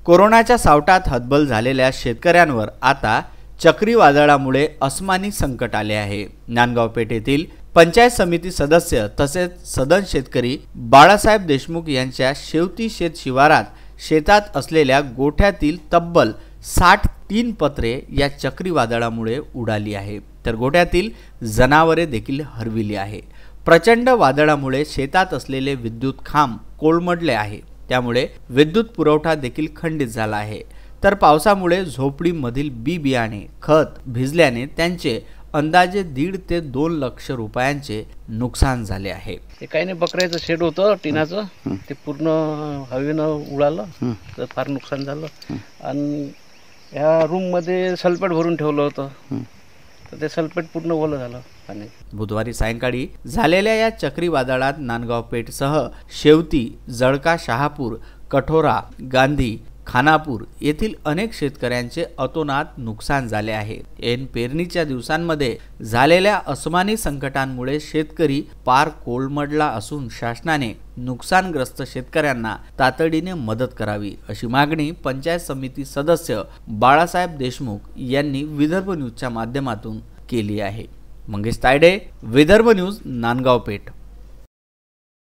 कोरोनाच्या सावटात हतबल झालेल्या शेतकऱ्यांवर आता चक्रीवादळामुळे अस्मानी संकट आले आहे। नांदगाव पेठेतील पंचायत समिती सदस्य तसेच सदन शेतकरी बाळासाहेब देशमुख यांच्या शेवती शेत शिवारात शेतात असलेल्या गोठ्यातील तब्बल 63 पत्रे या चक्रीवादळामुळे उडाली आहे, तर गोठ्यातील जनावरे देखील हरविली आहे। प्रचंड वादळामुळे शेतात असलेले विद्युत खांब कोलमडले आहे, त्यामुळे विद्युत पुरवठा देखील खंडित झाला आहे। तर पावसामुळे झोपडीमधील बी बियाणे खत भिजल्याने त्यांचे अंदाजे 1.5 ते 2 लाख रुपयांचे नुकसान झाले आहे। ते काही नाही, बकऱ्याचं शेड होतं टिनाचं, ते पूर्ण हवेनं उडालं, तर फार नुकसान झालं। आणि या रूम मध्ये सल्फेट भरून ठेवलं होतं, तर ते सल्फेट पूर्ण ओलं झालं पाणी। बुधवारी सायंकाळी झालेल्या या चक्रीवादळात नांदगाव पेठसह शेवती, जळका, शहापूर, कठोरा, गांधी, खानापूर येथील अनेक शेतकऱ्यांचे अतोनात नुकसान झाले आहे। ऐन पेरणीच्या दिवसांमध्ये झालेल्या अस्मानी संकटांमुळे शेतकरी पार कोलमडला असून शासनाने नुकसानग्रस्त शेतकऱ्यांना तातडीने मदत करावी अशी मागणी पंचायत समिती सदस्य बाळासाहेब देशमुख यांनी विदर्भ न्यूजच्या माध्यमातून केली आहे। मंगेश तायडे, विदर्भ न्यूज, नांदगाव पेठ।